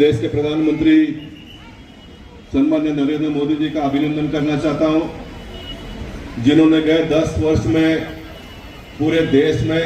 देश के प्रधानमंत्री सम्माननीय नरेंद्र मोदी जी का अभिनंदन करना चाहता हूं, जिन्होंने गए 10 वर्ष में पूरे देश में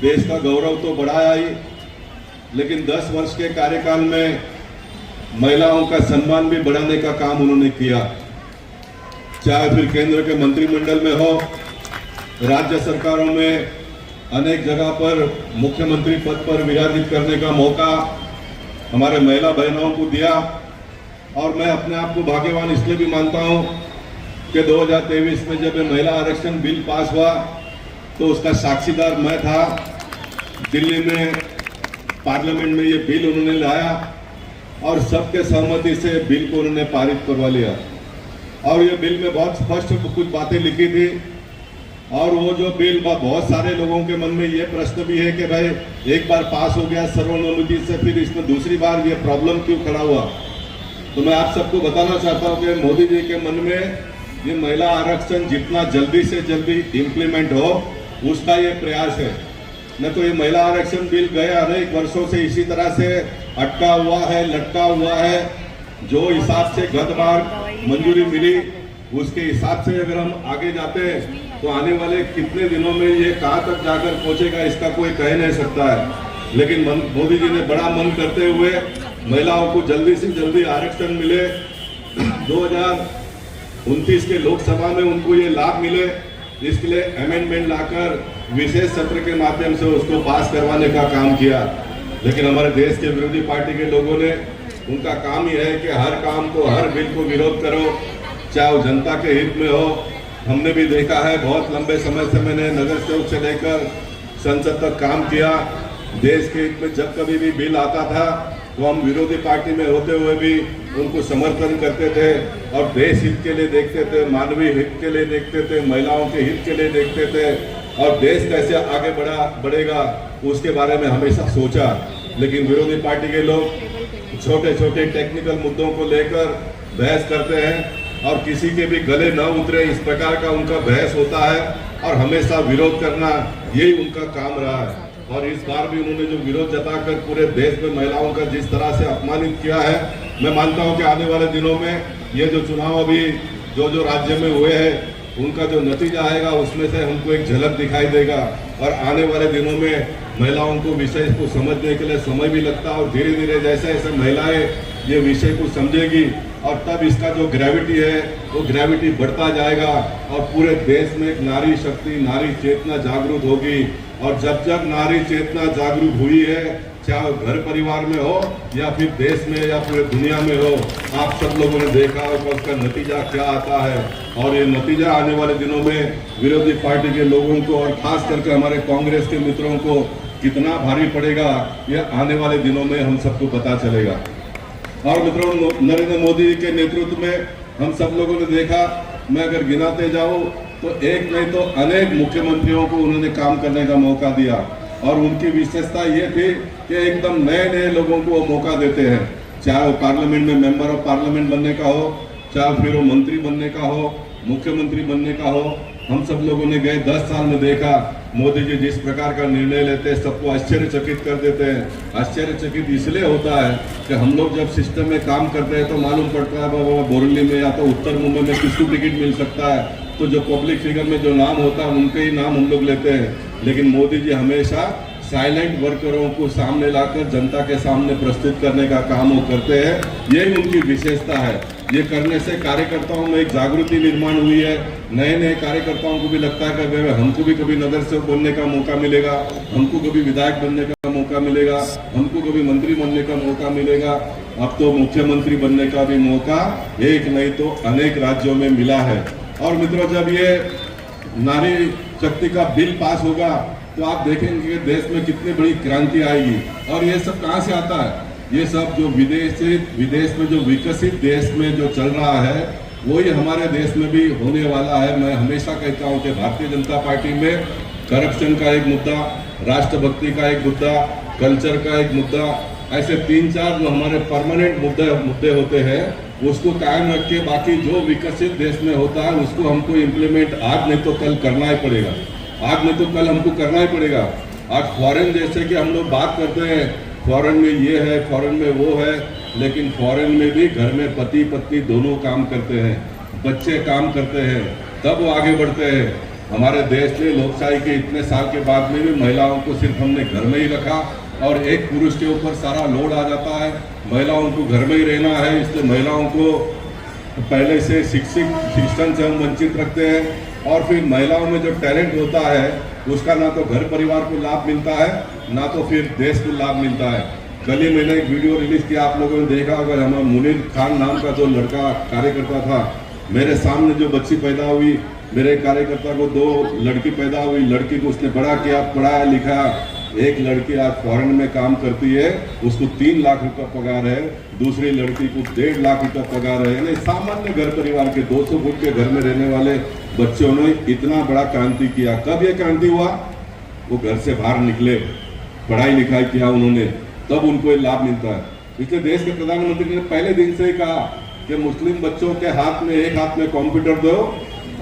देश का गौरव तो बढ़ाया ही, लेकिन 10 वर्ष के कार्यकाल में महिलाओं का सम्मान भी बढ़ाने का काम उन्होंने किया। चाहे फिर केंद्र के मंत्रिमंडल में हो, राज्य सरकारों में अनेक जगह पर मुख्यमंत्री पद पर विराजित करने का मौका हमारे महिला बहनों को दिया। और मैं अपने आप को भाग्यवान इसलिए भी मानता हूं कि 2023 में जब महिला आरक्षण बिल पास हुआ तो उसका साक्षीदार मैं था। दिल्ली में पार्लियामेंट में ये बिल उन्होंने लाया और सबके सहमति से बिल को उन्होंने पारित करवा लिया। और ये बिल में बहुत स्पष्ट कुछ बातें लिखी थी, और वो जो बिल बहुत सारे लोगों के मन में ये प्रश्न भी है कि भाई एक बार पास हो गया सर्वसम्मति से, फिर इसमें दूसरी बार ये प्रॉब्लम क्यों खड़ा हुआ। तो मैं आप सबको बताना चाहता हूं कि मोदी जी के मन में ये महिला आरक्षण जितना जल्दी से जल्दी इम्प्लीमेंट हो उसका ये प्रयास है। न तो ये महिला आरक्षण बिल गए अनेक वर्षों से इसी तरह से अटका हुआ है, लटका हुआ है। जो हिसाब से गत बार मंजूरी मिली उसके हिसाब से अगर हम आगे जाते हैं तो आने वाले कितने दिनों में ये कहां तक जाकर पहुंचेगा इसका कोई कह नहीं सकता है। लेकिन मोदी जी ने बड़ा मन करते हुए महिलाओं को जल्दी से जल्दी आरक्षण मिले, 2029 के लोकसभा में उनको ये लाभ मिले, इसके लिए अमेंडमेंट लाकर विशेष सत्र के माध्यम से उसको पास करवाने का काम किया। लेकिन हमारे देश के विरोधी पार्टी के लोगों ने, उनका काम ही है कि हर काम को, हर बिल को विरोध करो, चाहे वो जनता के हित में हो। हमने भी देखा है, बहुत लंबे समय से मैंने नगर सेवक से लेकर संसद तक काम किया। देश के हित में जब कभी भी बिल आता था तो हम विरोधी पार्टी में होते हुए भी उनको समर्थन करते थे और देश हित के लिए देखते थे, मानवीय हित के लिए देखते थे, महिलाओं के हित के लिए देखते थे और देश कैसे आगे बढ़ेगा उसके बारे में हमेशा सोचा। लेकिन विरोधी पार्टी के लोग छोटे छोटे टेक्निकल मुद्दों को लेकर बहस करते हैं और किसी के भी गले न उतरे इस प्रकार का उनका बहस होता है और हमेशा विरोध करना यही उनका काम रहा है। और इस बार भी उन्होंने जो विरोध जताकर पूरे देश में महिलाओं का जिस तरह से अपमानित किया है, मैं मानता हूं कि आने वाले दिनों में ये जो चुनाव अभी जो राज्य में हुए हैं उनका जो नतीजा आएगा उसमें से हमको एक झलक दिखाई देगा। और आने वाले दिनों में महिलाओं को विषय को समझने के लिए समय भी लगता है और धीरे धीरे जैसे जैसे महिलाएं ये विषय को समझेगी और तब इसका जो ग्रेविटी है वो ग्रेविटी बढ़ता जाएगा और पूरे देश में एक नारी शक्ति, नारी चेतना जागरूक होगी। और जब जब नारी चेतना जागरूक हुई है, चाहे घर परिवार में हो या फिर देश में या पूरे दुनिया में हो, आप सब लोगों ने देखा होगा उसका नतीजा क्या आता है। और ये नतीजा आने वाले दिनों में विरोधी पार्टी के लोगों को और खास करके हमारे कांग्रेस के मित्रों को कितना भारी पड़ेगा, ये आने वाले दिनों में हम सबको पता चलेगा। और मित्रों, नरेंद्र मोदी के नेतृत्व में हम सब लोगों ने देखा, मैं अगर गिनाते जाऊं तो एक नहीं तो अनेक मुख्यमंत्रियों को उन्होंने काम करने का मौका दिया और उनकी विशेषता ये थी कि एकदम नए नए लोगों को वो मौका देते हैं, चाहे वो पार्लियामेंट में मेंबर ऑफ पार्लियामेंट बनने का हो, चाहे फिर वो मंत्री बनने का हो, मुख्यमंत्री बनने का हो। हम सब लोगों ने गए 10 साल में देखा मोदी जी जिस प्रकार का निर्णय लेते हैं सबको आश्चर्यचकित कर देते हैं। आश्चर्यचकित इसलिए होता है कि हम लोग जब सिस्टम में काम करते हैं तो मालूम पड़ता है बाबा बोरीवली में या तो उत्तर मुंबई में किसको टिकट मिल सकता है, तो जो पब्लिक फिगर में जो नाम होता है उनके ही नाम हम लोग लेते हैं। लेकिन मोदी जी हमेशा साइलेंट वर्करों को सामने लाकर जनता के सामने प्रस्तुत करने का काम वो करते हैं, यही उनकी विशेषता है। ये करने से कार्यकर्ताओं में एक जागृति निर्माण हुई है। नए नए कार्यकर्ताओं को भी लगता है कि हमको भी कभी नगर सेवक बनने का मौका मिलेगा, हमको कभी विधायक बनने का मौका मिलेगा, हमको कभी मंत्री बनने का मौका मिलेगा। अब तो मुख्यमंत्री बनने का भी मौका एक नहीं तो अनेक राज्यों में मिला है। और मित्रों, जब ये नारी शक्ति का बिल पास होगा तो आप देखेंगे कि देश में कितनी बड़ी क्रांति आएगी। और ये सब कहाँ से आता है? ये सब जो विदेश में जो विकसित देश में जो चल रहा है वही हमारे देश में भी होने वाला है। मैं हमेशा कहता हूँ कि भारतीय जनता पार्टी में करप्शन का एक मुद्दा, राष्ट्रभक्ति का एक मुद्दा, कल्चर का एक मुद्दा, ऐसे 3-4 जो हमारे परमानेंट मुद्दे होते हैं उसको कायम रख के बाकी जो विकसित देश में होता है उसको हमको इम्प्लीमेंट आज नहीं तो कल करना ही पड़ेगा। आज नहीं तो कल हमको करना ही पड़ेगा। आज फॉरेन जैसे कि हम लोग बात करते हैं फॉरेन में ये है, फॉरेन में वो है, लेकिन फॉरेन में भी घर में पति पत्नी दोनों काम करते हैं, बच्चे काम करते हैं, तब वो आगे बढ़ते हैं। हमारे देश ने लोकशाही के इतने साल के बाद में भी महिलाओं को सिर्फ हमने घर में ही रखा और एक पुरुष के ऊपर सारा लोड आ जाता है। महिलाओं को घर में ही रहना है, इसलिए महिलाओं को पहले से शिक्षण से हम वंचित रखते हैं और फिर महिलाओं में जो टैलेंट होता है उसका ना तो घर परिवार को लाभ मिलता है, ना तो फिर देश को लाभ मिलता है। कल ही मैंने एक वीडियो रिलीज किया, आप लोगों ने देखा होगा, हमारा मुनीर खान नाम का जो लड़का कार्यकर्ता था, मेरे सामने जो बच्ची पैदा हुई, मेरे कार्यकर्ता को 2 लड़की पैदा हुई, लड़की को उसने बड़ा किया, पढ़ाया लिखाया। एक लड़की आज फॉरेन में काम करती है, उसको 3 लाख रुपए पगार है, दूसरी लड़की को 1.5 लाख रुपए पगार है। यानी सामान्य घर परिवार के 200 फुट के घर में रहने वाले बच्चों ने इतना बड़ा क्रांति किया। कब ये क्रांति हुआ? वो घर से बाहर निकले, पढ़ाई लिखाई किया उन्होंने, तब उनको ये लाभ मिलता है। इसलिए देश के प्रधानमंत्री ने पहले दिन से ही कहा कि मुस्लिम बच्चों के हाथ में एक हाथ में कंप्यूटर दो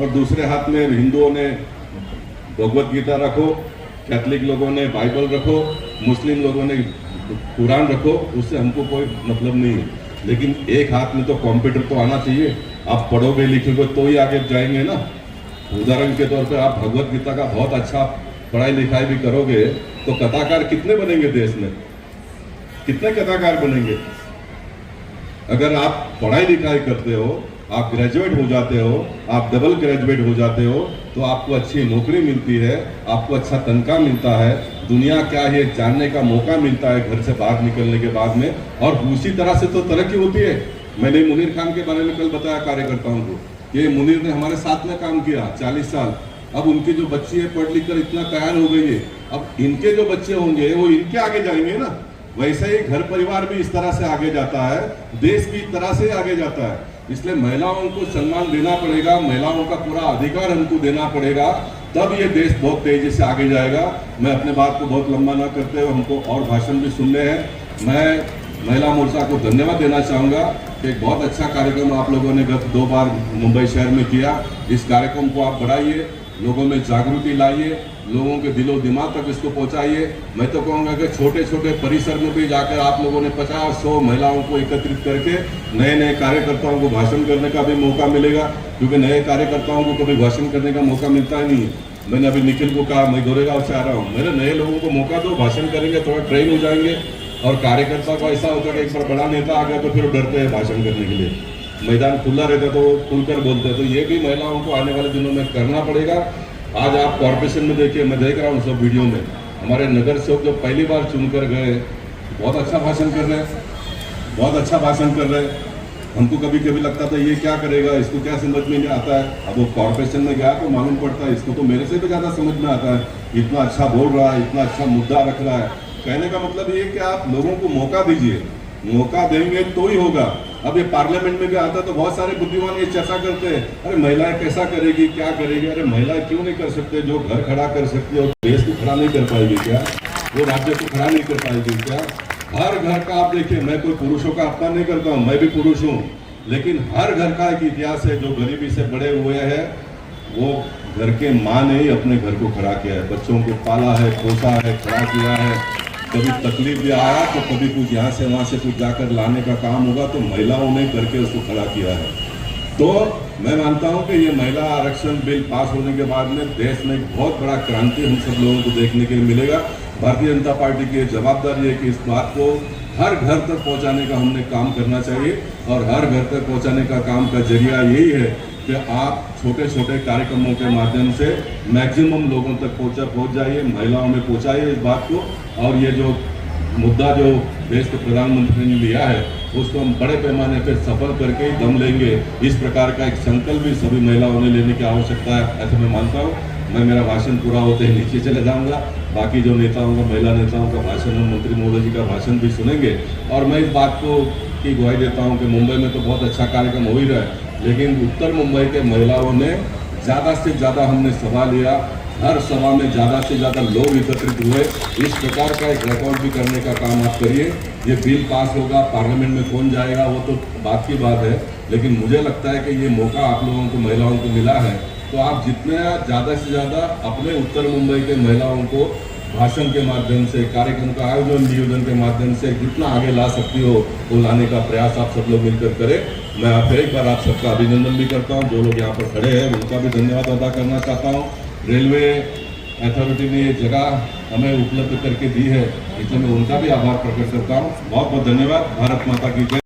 और दूसरे हाथ में हिंदुओं ने भगवत गीता रखो, कैथलिक लोगों ने बाइबल रखो, मुस्लिम लोगों ने कुरान रखो, उससे हमको कोई मतलब नहीं है। लेकिन एक हाथ में तो कंप्यूटर तो आना चाहिए। आप पढ़ोगे लिखोगे तो ही आगे जाएंगे ना। उदाहरण के तौर पर आप भगवत गीता का बहुत अच्छा पढ़ाई लिखाई भी करोगे तो कथाकार कितने बनेंगे देश में? कितने कथाकार बनेंगे? अगर आप पढ़ाई लिखाई करते हो, आप ग्रेजुएट हो जाते हो, आप डबल ग्रेजुएट हो जाते हो, तो आपको अच्छी नौकरी मिलती है, आपको अच्छा तनख्वाह मिलता है, दुनिया क्या है जानने का मौका मिलता है घर से बाहर निकलने के बाद में, और उसी तरह से तो तरक्की होती है। मैंने मुनीर खान के बारे में कल बताया कार्यकर्ताओं को, ये मुनीर ने हमारे साथ में काम किया 40 साल। अब उनकी जो बच्ची है पढ़ लिख कर इतना तैयार हो गई है, अब इनके जो बच्चे होंगे वो इनके आगे जाएंगे ना। वैसे ही घर परिवार भी इस तरह से आगे जाता है, देश भी इस तरह से आगे जाता है। इसलिए महिलाओं को सम्मान देना पड़ेगा, महिलाओं का पूरा अधिकार हमको देना पड़ेगा, तब ये देश बहुत तेजी से आगे जाएगा। मैं अपने बात को बहुत लंबा ना करते हुए, हमको और भाषण भी सुनने हैं। मैं महिला मोर्चा को धन्यवाद देना चाहूँगा कि एक बहुत अच्छा कार्यक्रम आप लोगों ने गत 2 बार मुंबई शहर में किया। इस कार्यक्रम को आप बढ़ाइए, लोगों में जागृति लाइए, लोगों के दिलो दिमाग तक इसको पहुंचाइए। मैं तो कहूँगा कि छोटे छोटे परिसर में भी जाकर आप लोगों ने 50-100 महिलाओं को एकत्रित करके नए नए कार्यकर्ताओं को भाषण करने का भी मौका मिलेगा, क्योंकि नए कार्यकर्ताओं को कभी भाषण करने का मौका मिलता ही नहीं है। मैंने अभी निखिल को कहा, मैं गोरेगांव से आ रहा हूँ, मेरे नए लोगों को मौका दो, भाषण करेंगे, थोड़ा ट्रेन हो जाएंगे। और कार्यकर्ता को ऐसा होता है कि एक बार बड़ा नेता आ गया तो फिर डरते हैं भाषण करने के लिए, मैदान खुला रहता तो खुलकर बोलते हैं। तो ये भी महिलाओं को आने वाले दिनों में करना पड़ेगा। आज आप कॉर्पोरेशन में देखिए, मैं देख रहा हूँ सब वीडियो में, हमारे नगर सेवक जो पहली बार चुनकर गए बहुत अच्छा भाषण कर रहे हैं, बहुत अच्छा भाषण कर रहे हैं। हमको कभी कभी लगता था ये क्या करेगा, इसको क्या समझ में नहीं आता है। अब वो कॉर्पोरेशन में गया तो मालूम पड़ता है इसको तो मेरे से भी ज़्यादा समझ में आता है, इतना अच्छा बोल रहा है, इतना अच्छा मुद्दा रख रहा है। कहने का मतलब ये कि आप लोगों को मौका दीजिए, मौका देंगे तो ही होगा। अब ये पार्लियामेंट में भी आता तो बहुत सारे बुद्धिमान ये चर्चा करते हैं, अरे महिलाएं कैसा करेगी, क्या करेगी। अरे महिलाएं क्यों नहीं कर सकते? जो घर खड़ा कर सकती है, देश को खड़ा नहीं कर पाएगी क्या? वो राज्य को खड़ा नहीं कर पाएगी क्या? हर घर का आप देखिए, मैं कोई पुरुषों का अपमान नहीं करता हूँ, मैं भी पुरुष हूँ, लेकिन हर घर का एक इतिहास है। जो गरीबी से बड़े हुए हैं वो घर के माँ ने ही अपने घर को खड़ा किया है, बच्चों को पाला है, पोसा है, खड़ा किया है। कभी तकलीफ भी आया तो कभी कुछ यहाँ से वहाँ से कुछ जाकर लाने का काम होगा तो महिलाओं ने करके उसको खड़ा किया है। तो मैं मानता हूँ कि ये महिला आरक्षण बिल पास होने के बाद में देश में एक बहुत बड़ा क्रांति हम सब लोगों को देखने के लिए मिलेगा। भारतीय जनता पार्टी की जवाबदारी है कि इस बात को हर घर तक पहुँचाने का हमने काम करना चाहिए, और हर घर तक पहुँचाने का काम का जरिया यही है कि आप छोटे छोटे कार्यक्रमों के माध्यम से मैक्सिमम लोगों तक पहुँच जाइए, महिलाओं में पहुँचाइए इस बात को। और ये जो मुद्दा जो देश के प्रधानमंत्री ने लिया है उसको हम बड़े पैमाने पर सफल करके ही दम लेंगे। इस प्रकार का एक संकल्प भी सभी महिलाओं ने लेने की आवश्यकता है, ऐसा मैं मानता हूँ। मैं मेरा भाषण पूरा होते ही नीचे चले जाऊँगा, बाकी जो नेताओं का, महिला नेताओं का भाषण, हम मंत्री महोदय जी का भाषण भी सुनेंगे। और मैं इस बात को की गवाही देता हूँ कि मुंबई में तो बहुत अच्छा कार्यक्रम हो ही रहा है, लेकिन उत्तर मुंबई के महिलाओं ने ज़्यादा से ज़्यादा हमने सभा लिया, हर सभा में ज़्यादा से ज़्यादा लोग एकत्रित हुए। इस प्रकार का एक रिकॉर्ड भी करने का काम आप करिए। ये बिल पास होगा, पार्लियामेंट में कौन जाएगा वो तो बात की बात है, लेकिन मुझे लगता है कि ये मौका आप लोगों को, महिलाओं को मिला है, तो आप जितने ज़्यादा से ज़्यादा अपने उत्तर मुंबई के महिलाओं को भाषण के माध्यम से, कार्यक्रम का आयोजन नियोजन के माध्यम से जितना आगे ला सकती हो वो लाने का प्रयास आप सब लोग मिलकर करें। मैं फिर एक बार आप सबका अभिनंदन भी करता हूँ। जो लोग यहाँ पर खड़े हैं उनका भी धन्यवाद अदा करना चाहता हूँ। रेलवे अथॉरिटी ने ये जगह हमें उपलब्ध करके दी है, इसलिए मैं उनका भी आभार प्रकट करता हूँ। बहुत बहुत धन्यवाद। भारत माता की जय।